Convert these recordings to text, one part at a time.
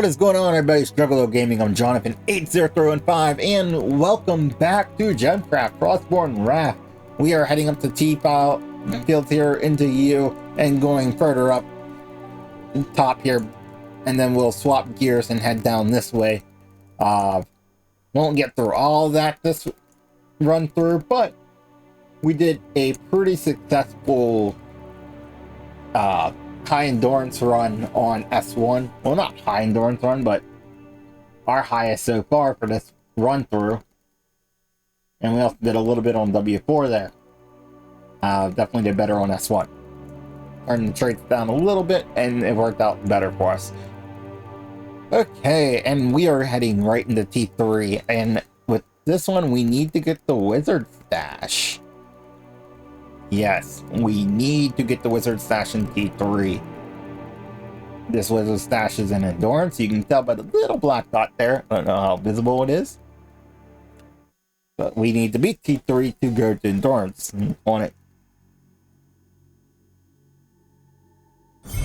What is going on, everybody? Struggle Gaming. I'm Jonathan80315, and welcome back to GemCraft Frostborn Wrath. We are heading up to T-File fields here into U and going further up top here, and then we'll swap gears and head down this way. Won't get through all that this run through, but we did a pretty successful high endurance run on S1. Well, not high endurance run, but our highest so far for this run through. And we also did a little bit on W4 there. Definitely did better on S1. Turned the traits down a little bit, and it worked out better for us. Okay, and we are heading right into T3. And with this one, we need to get the wizard stash. Yes, we need to get the wizard stash in T3. This wizard stash is in endurance. You can tell by the little black dot there. I don't know how visible it is. But we need to beat T3 to go to endurance on it.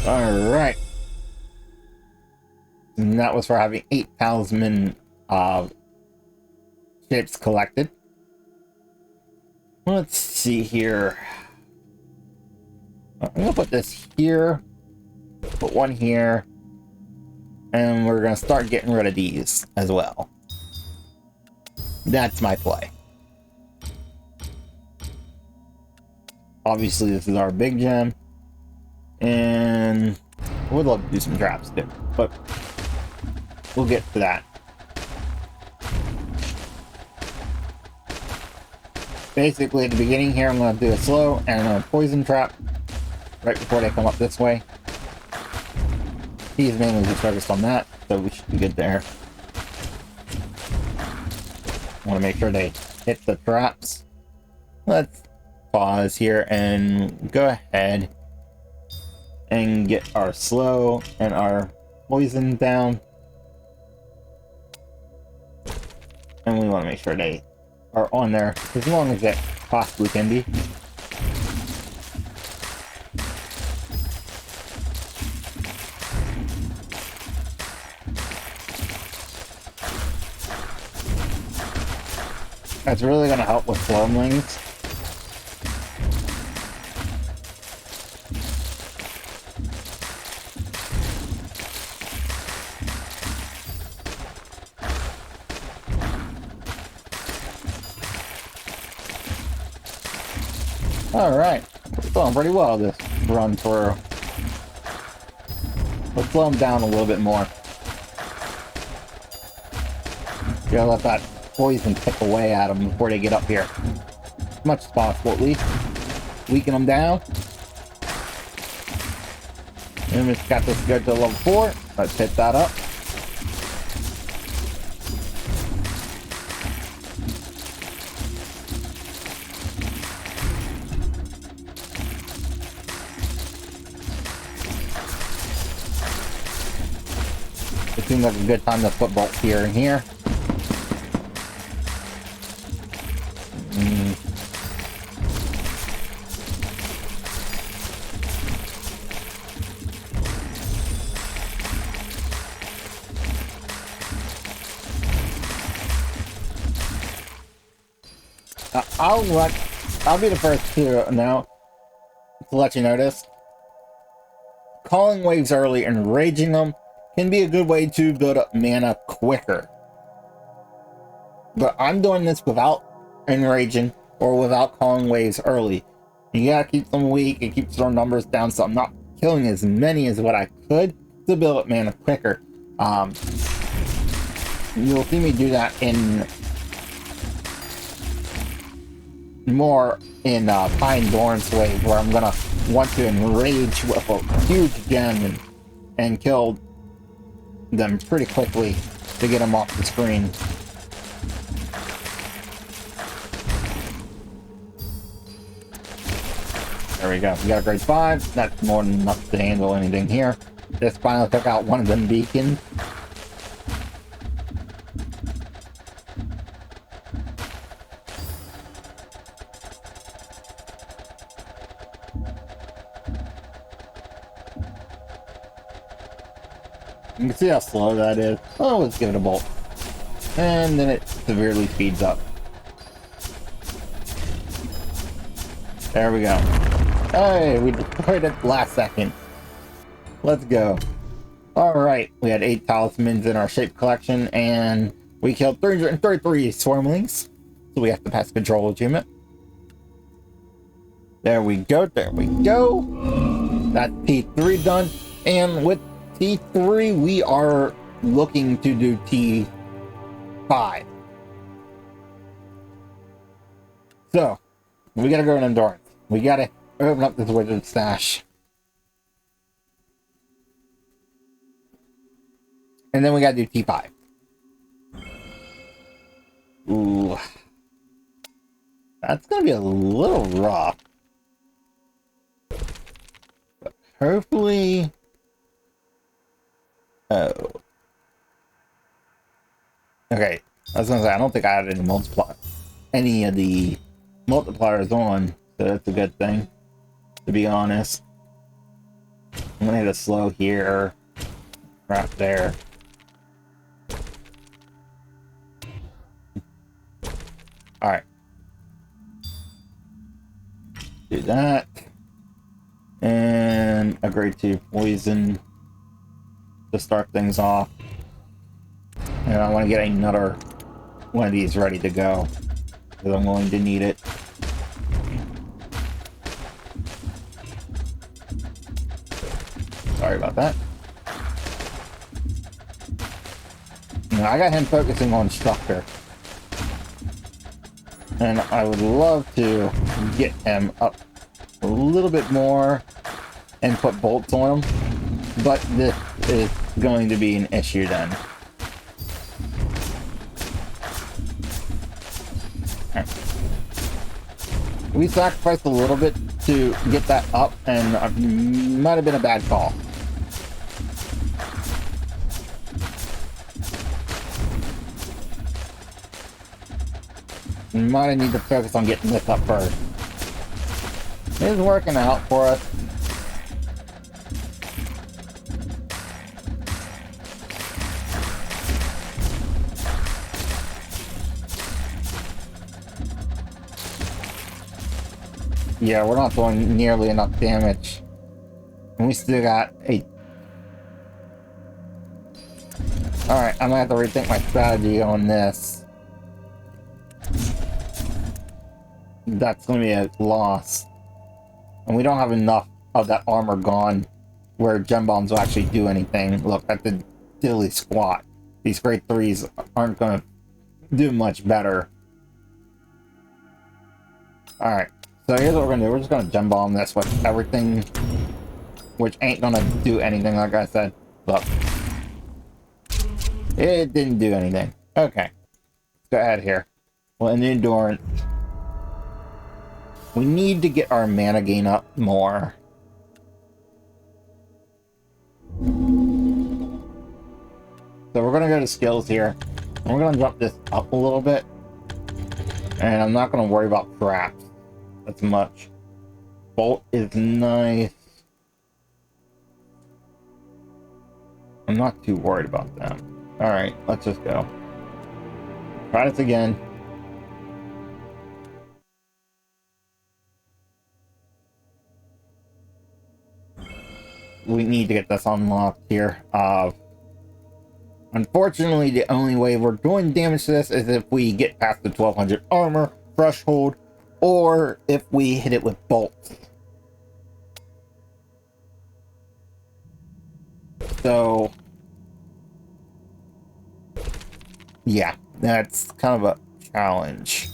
Alright. And that was for having 8 talisman shapes collected. Let's see here. I'm gonna put this here, put one here, and we're gonna start getting rid of these as well. That's my play. Obviously, this is our big gem, and I would love to do some traps too, but we'll get to that. Basically, at the beginning here, I'm going to do a slow and a poison trap right before they come up this way. He's mainly just focused on that, so we should be good there. I want to make sure they hit the traps. Let's pause here and go ahead and get our slow and our poison down. And we want to make sure they are on there as long as it possibly can be. That's really going to help with slowlings. Alright, we're going pretty well this run through. Let's slow them down a little bit more. Gotta let that poison pick away at them before they get up here. As much as possible, at least. Weaken them down. And we've got this good to level 4. Let's hit that up. It seems like a good time to put bolts here and here. I'll be the first to know, to let you know this. Calling waves early and raging them can be a good way to build up mana quicker. But I'm doing this without enraging or without calling waves early. You gotta keep them weak and keep their numbers down, so I'm not killing as many as what I could to build up mana quicker. You'll see me do that in more in high endurance wave, where I'm gonna want to enrage with a huge gem and kill them pretty quickly to get them off the screen. There we go. We got a grade 5. That's more than enough to handle anything here. Just finally took out one of them beacons. You can see how slow that is. Oh, let's give it a bolt. And then it severely speeds up. There we go. Hey, we destroyed it last second. Let's go. Alright, we had 8 talismans in our shape collection, and we killed 333 swarmlings. So we have to pass control achievement. There we go, there we go. That's T3 done. And with T3, we are looking to do T5. So, we gotta go in endurance. We gotta open up this wizard stash. And then we gotta do T5. Ooh. That's gonna be a little rough. But hopefully... Oh. Okay. I was gonna say, I don't think I had any of the multipliers on, so that's a good thing, to be honest. I'm gonna hit a slow here. Right there. Alright. Do that. And a grade 2 poison to start things off. And I want to get another one of these ready to go, because I'm going to need it. Sorry about that. I got him focusing on structure. And I would love to get him up a little bit more and put bolts on him. But this is going to be an issue then. Right. We sacrificed a little bit to get that up, and it might have been a bad call. We might need to focus on getting this up first. It's working out for us. Yeah, we're not doing nearly enough damage. And we still got 8. Alright, I'm gonna have to rethink my strategy on this. That's gonna be a loss. And we don't have enough of that armor gone where gem bombs will actually do anything. Look, at the dilly squat. These grade 3s aren't gonna do much better. Alright, so here's what we're gonna do. We're just gonna gem bomb this with everything, which ain't gonna do anything, like I said. Look. It didn't do anything. Okay. Let's go ahead here. Well, in the endurance, we need to get our mana gain up more. So we're gonna go to skills here. And we're gonna jump this up a little bit. And I'm not gonna worry about traps as much. Bolt is nice. I'm not too worried about that. Alright, let's just go. Try this again. We need to get this unlocked here. Unfortunately, the only way we're doing damage to this is if we get past the 1200 armor threshold, or if we hit it with bolts. So, yeah, that's kind of a challenge.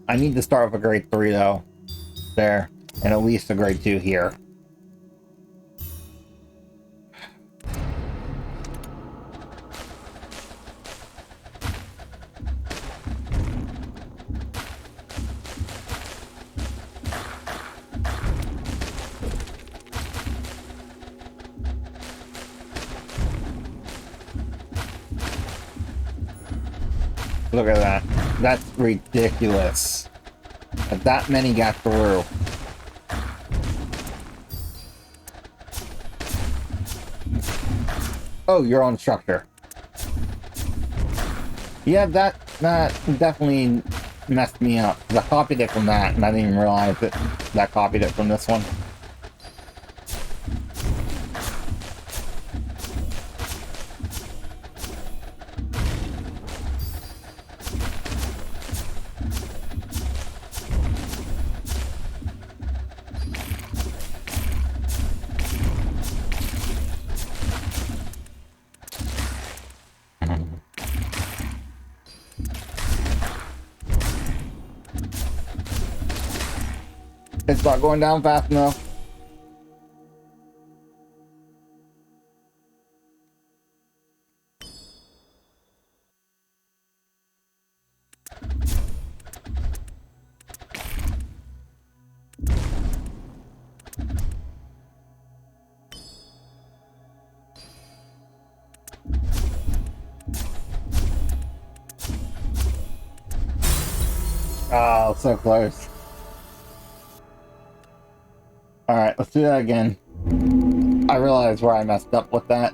I need to start with a grade 3 though, there, and at least a grade 2 here. Look at that. That's ridiculous. That many got through. Oh, you're on structure. Yeah, that definitely messed me up. I copied it from that, and I didn't even realize that I copied it from this one. It's not going down fast enough. Oh, so close. Alright, let's do that again. I realized where I messed up with that.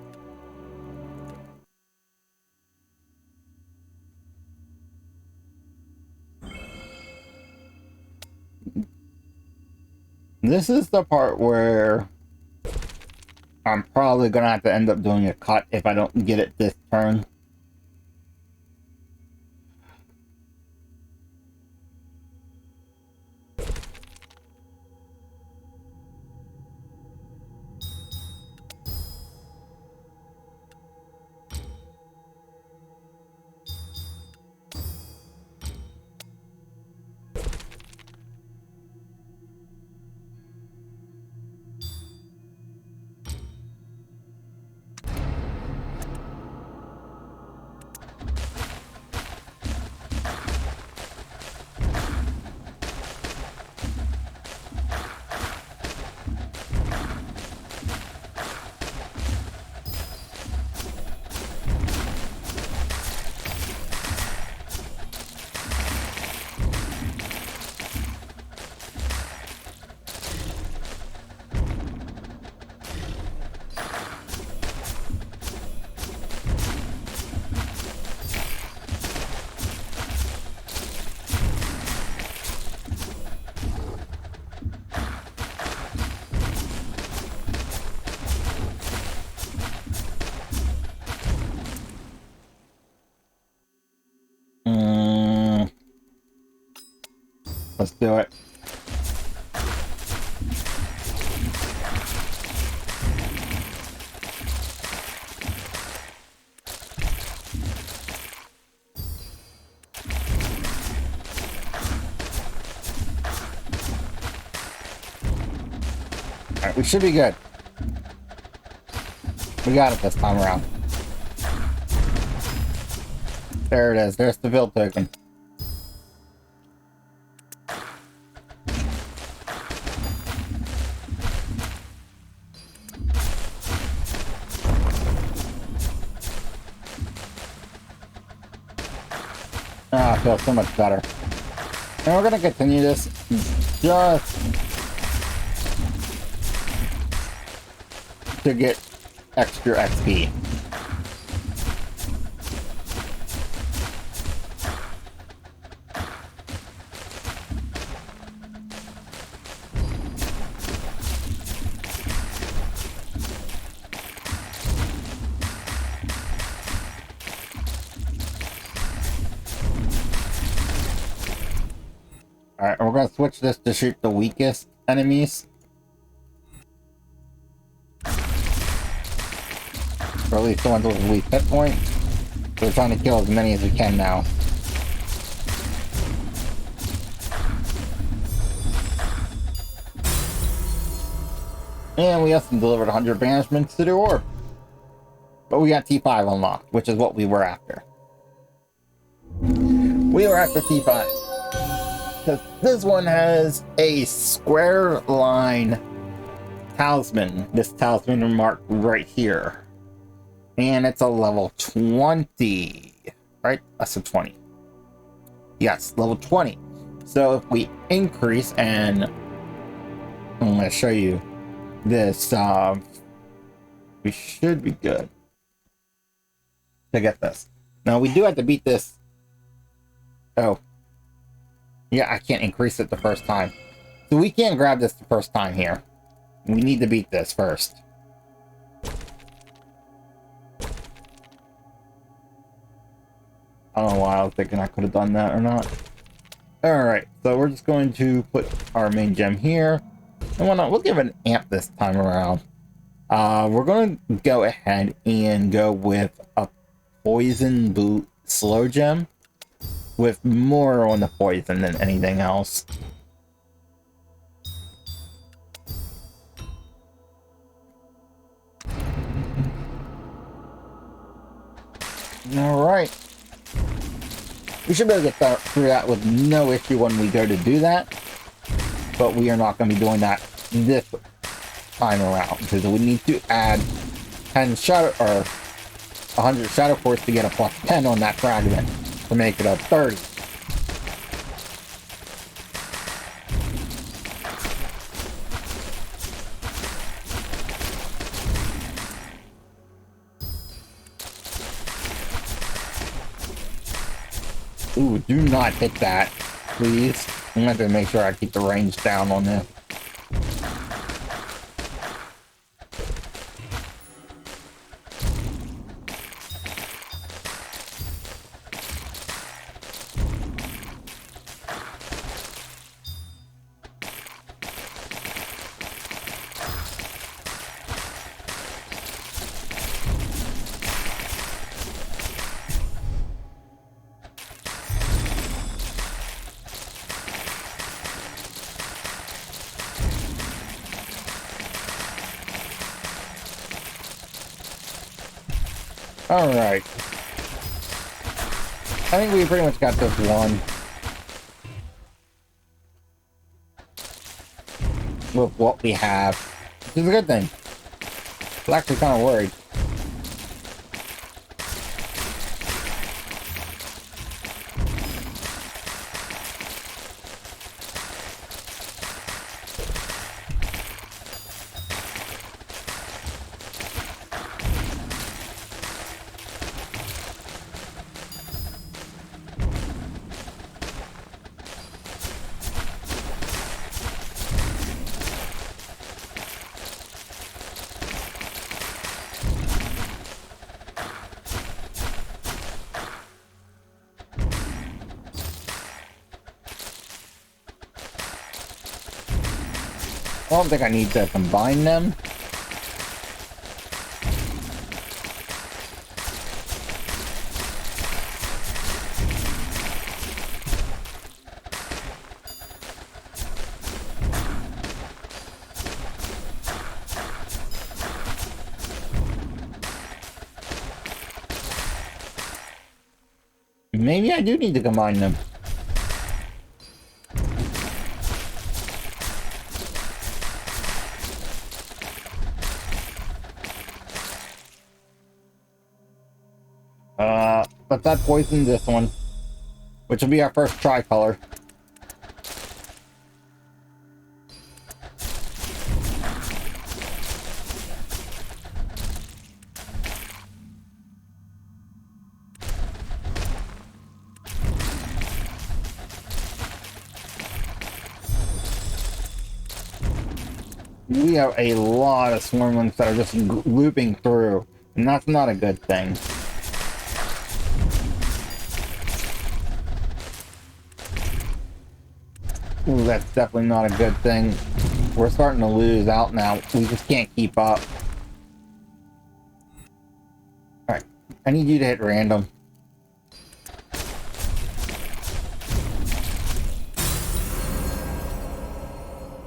This is the part where I'm probably gonna have to end up doing a cut if I don't get it this turn. Let's do it. Alright, we should be good. We got it this time around. There it is. There's the build token. Ah, I feel so much better. And we're gonna continue this just to get extra XP. Alright, we're gonna switch this to shoot the weakest enemies. Or at least the ones with the least hit points. So we're trying to kill as many as we can now. And we also delivered 100 banishments to the orb. But we got T5 unlocked, which is what we were after. We were after T5. Because this one has a square line talisman. This talisman marked right here. And it's a level 20. Right? That's a 20. Yes, level 20. So if we increase, and I'm going to show you this, we should be good. to get this. Now, we do have to beat this. Oh. Yeah, I can't increase it the first time. So we can't grab this the first time here. We need to beat this first. I don't know why I was thinking I could have done that or not. Alright, so we're just going to put our main gem here. And why not? We'll give it an amp this time around. We're going to go ahead and go with a poison boot slow gem. With more on the poison than anything else. Alright. We should be able to get through that with no issue when we go to do that. But we are not going to be doing that this time around. Because we need to add 10 shadow, or 100 shadow force to get a plus 10 on that fragment. To make it a 30. Ooh, do not hit that, please. I'm going to have to make sure I keep the range down on this. Alright. I think we pretty much got this one. With what we have. Which is a good thing. I'm actually kind of worried. I don't think I need to combine them. Maybe I do need to combine them. But that poisoned this one, which will be our first tricolor. We have a lot of swarmlings that are just looping through, and that's not a good thing. Ooh, that's definitely not a good thing. We're starting to lose out now. We just can't keep up. Alright, I need you to hit random.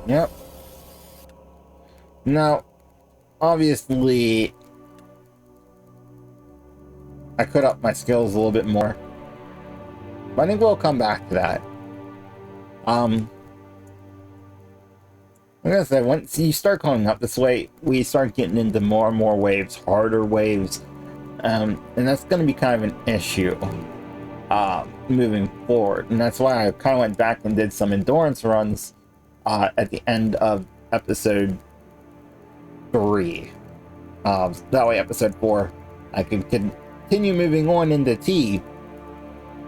Yep. Now, obviously, I could up my skills a little bit more. But I think we'll come back to that. I'm gonna say, once you start going up this way, we start getting into more and more waves, harder waves. And that's gonna be kind of an issue moving forward. And that's why I kind of went back and did some endurance runs at the end of episode 3. That way episode 4, I could continue moving on into T.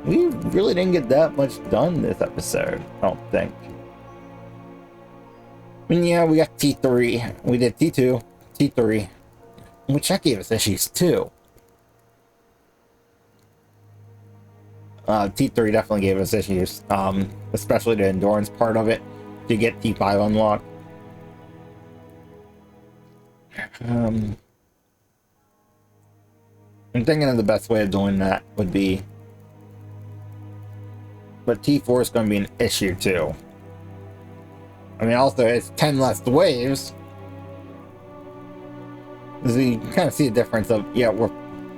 We really didn't get that much done this episode, I don't think. I mean, yeah, we got T3. We did T2, T3, which that gave us issues too. T3 definitely gave us issues, especially the endurance part of it to get T5 unlocked. I'm thinking of the best way of doing that would be, but T4 is going to be an issue too. I mean, also it's 10 less waves. So you can kind of see the difference of, yeah,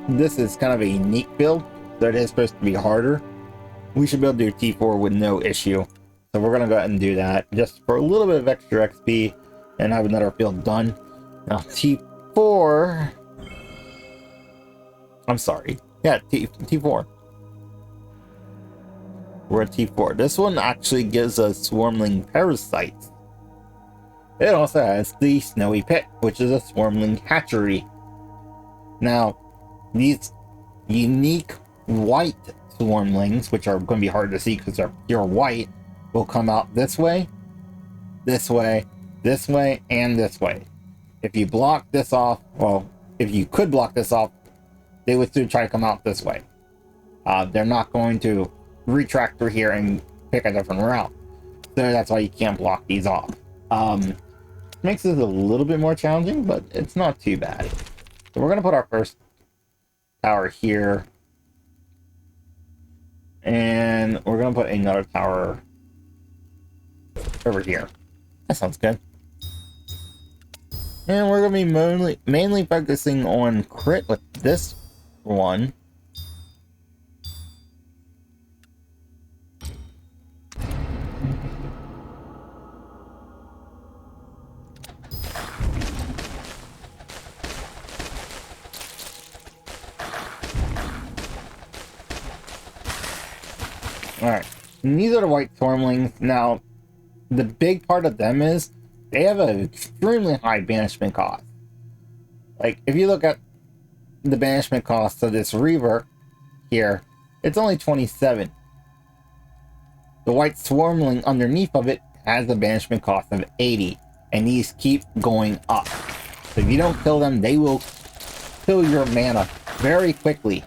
this is kind of a unique build, so it is supposed to be harder. We should be able to do T4 with no issue. So we're going to go ahead and do that just for a little bit of extra XP and have another build done. Now T4, I'm sorry. Yeah, T4. We're at T4. This one actually gives us swarmling parasites. It also has the Snowy Pit, which is a swarmling hatchery. Now, these unique white swarmlings, which are going to be hard to see because they're pure white, will come out this way, this way, this way, and this way. If you block this off, well, if you could block this off, they would still try to come out this way. They're not going to retract through here and pick a different route. So that's why you can't block these off. Makes this a little bit more challenging, but it's not too bad. So we're going to put our first tower here. And we're going to put another tower over here. That sounds good. And we're going to be mainly focusing on crit with this one. Alright, these are the white swarmlings. Now, the big part of them is they have an extremely high banishment cost. Like, if you look at the banishment cost of this Reaver here, it's only 27. The white swarmling underneath of it has a banishment cost of 80, and these keep going up. So if you don't kill them, they will kill your mana very quickly.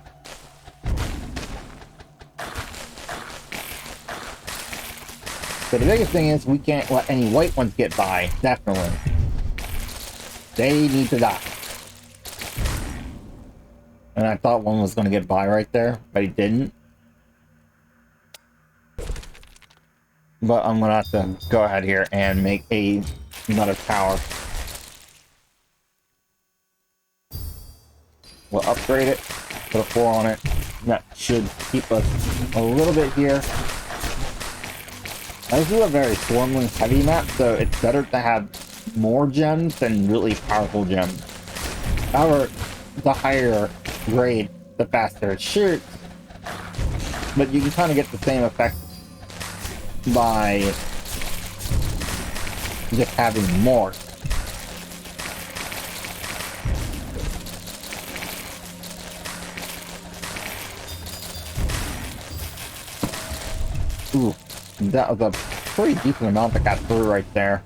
So the biggest thing is we can't let any white ones get by, definitely. They need to die. And I thought one was going to get by right there, but he didn't. But I'm going to have to go ahead here and make another tower. We'll upgrade it, put a 4 on it. That should keep us a little bit here. This is a very swarmling heavy map, so it's better to have more gems than really powerful gems. However, the higher grade, the faster it shoots. But you can kind of get the same effect by just having more. Ooh, that was a pretty decent amount that got through right there.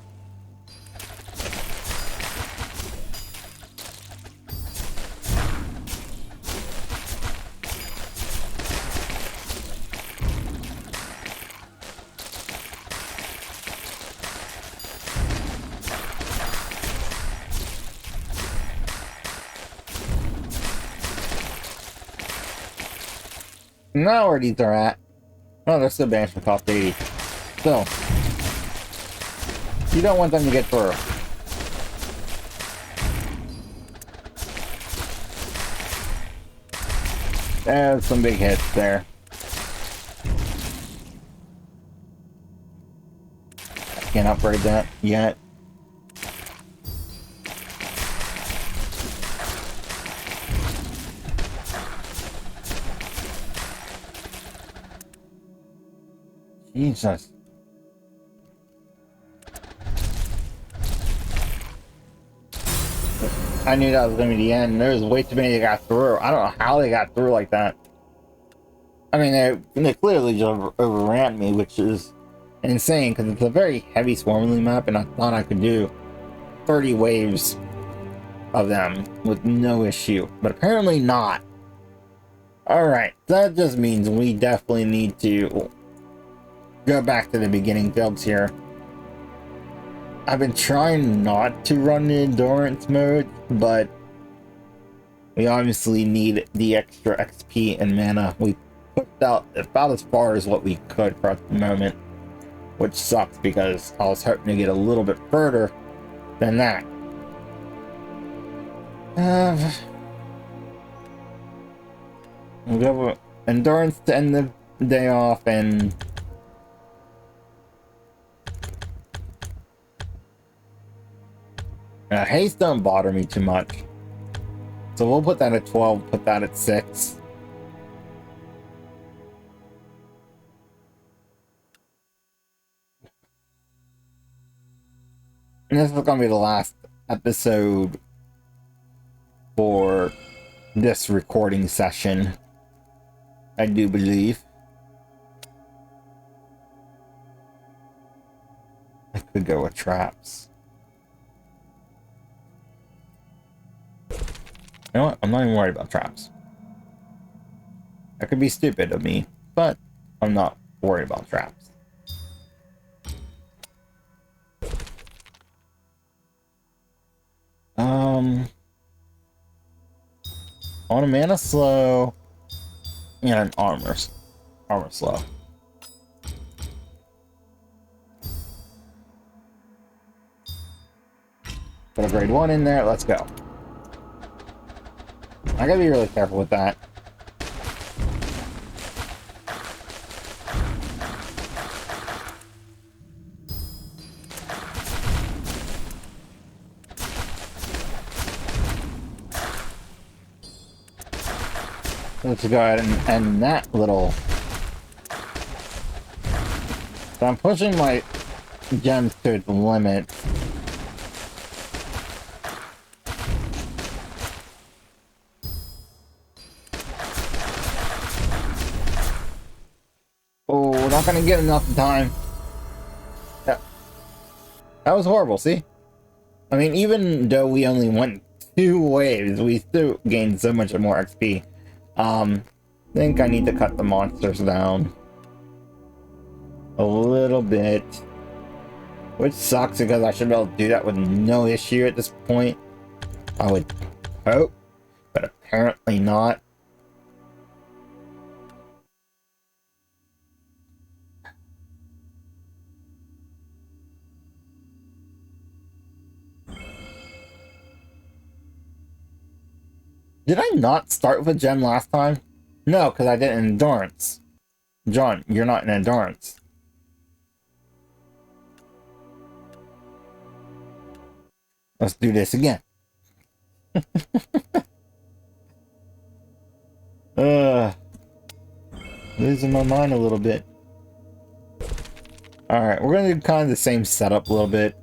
Now where these are at. Oh, they're still banishment cost 80. So, you don't want them to get through. There's some big hits there. Can't upgrade that yet. Jesus. I knew that was going to be the end. There was way too many that got through. I don't know how they got through like that. I mean, they clearly just overran me, which is insane because it's a very heavy swarming map, and I thought I could do 30 waves of them with no issue, but apparently not. Alright, that just means we definitely need to go back to the beginning builds here. I've been trying not to run the endurance mode, but we obviously need the extra XP and mana. We pushed out about as far as what we could for the moment, which sucks because I was hoping to get a little bit further than that. We'll go with endurance to end the day off, and haste don't bother me too much. So we'll put that at 12, put that at 6. And this is going to be the last episode for this recording session, I do believe. I could go with traps. You know what? I'm not even worried about traps. That could be stupid of me, but I'm not worried about traps. On a mana slow and an armor slow. Put a grade 1 in there, let's go. I gotta be really careful with that. Let's go ahead and end that little. So I'm pushing my gems to the limit. Oh, we're not gonna get enough time. That was horrible, see? I mean, even though we only went 2 waves, we still gained so much more XP. I think I need to cut the monsters down a little bit, which sucks because I should be able to do that with no issue at this point, I would hope, but apparently not. Did I not start with a gem last time? No, because I did endurance. John, you're not in endurance. Let's do this again. Losing my mind a little bit. Alright, we're gonna do kind of the same setup a little bit.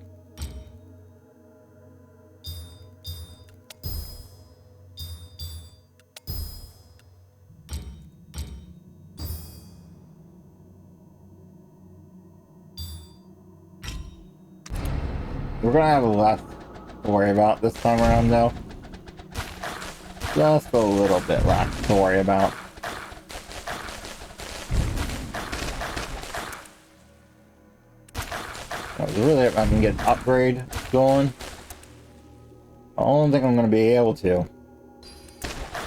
We're gonna have less to worry about this time around, though. Just a little bit less to worry about. I was really hoping I can get an upgrade going. I don't think I'm gonna be able to.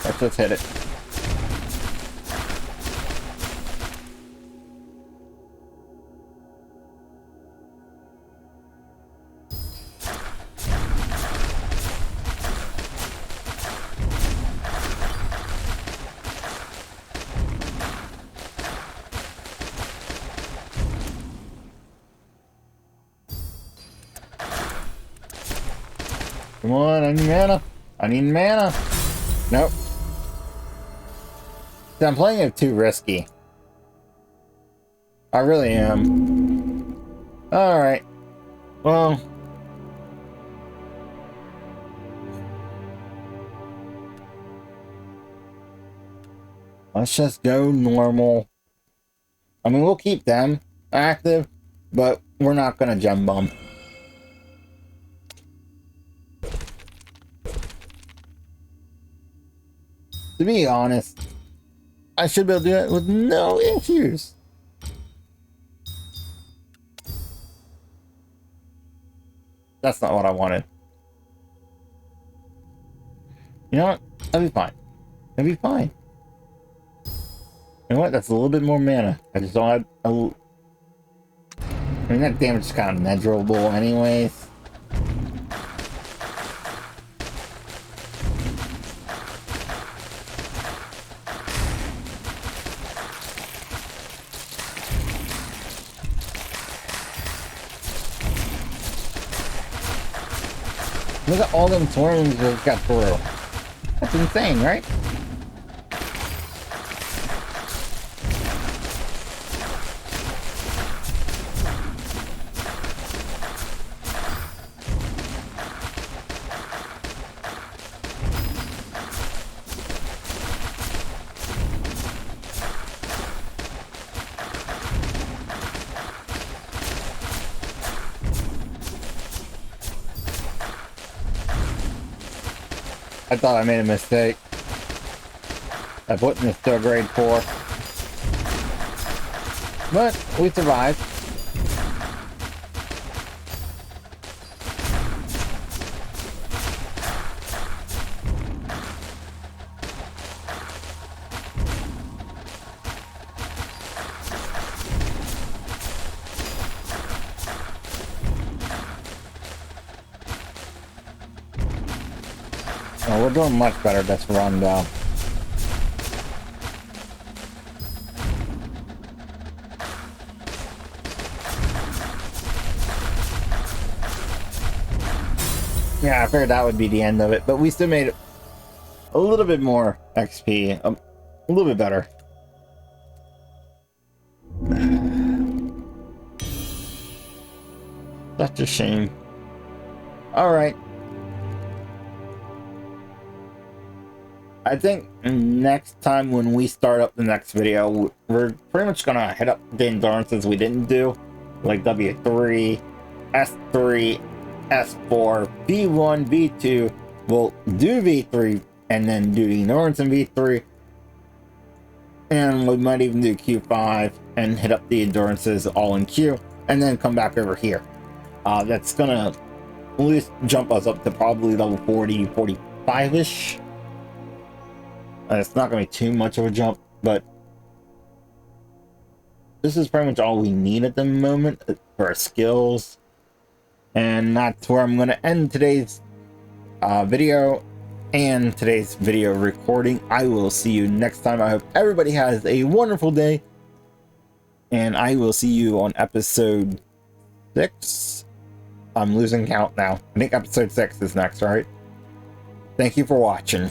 Let's just hit it. Come on, I need mana. I need mana. Nope. See, I'm playing it too risky. I really am. Alright. Well. Let's just go normal. I mean, we'll keep them active, but we're not going to gem bump. To be honest, I should be able to do it with no issues. That's not what I wanted. You know what? That'll be fine. That'll be fine. You know what? That's a little bit more mana. I just don't have a... I mean, that damage is kind of measurable anyways. Look at all them thorns that got through. That's insane, right? I thought I made a mistake. I put this to a grade 4. But we survived. Oh, we're doing much better this run, though. Yeah, I figured that would be the end of it, but we still made it a little bit more XP, a little bit better. Such a shame. Alright. I think next time when we start up the next video, we're pretty much gonna hit up the endurances we didn't do, like W3, S3, S4, V1, V2. We'll do V3 and then do the endurance in V3. And we might even do Q5 and hit up the endurances all in Q and then come back over here. That's gonna at least jump us up to probably level 40, 45-ish. It's not going to be too much of a jump, but this is pretty much all we need at the moment for our skills. And that's where I'm going to end today's video and today's video recording. I will see you next time. I hope everybody has a wonderful day. And I will see you on episode 6. I'm losing count now. I think episode 6 is next, right? Thank you for watching.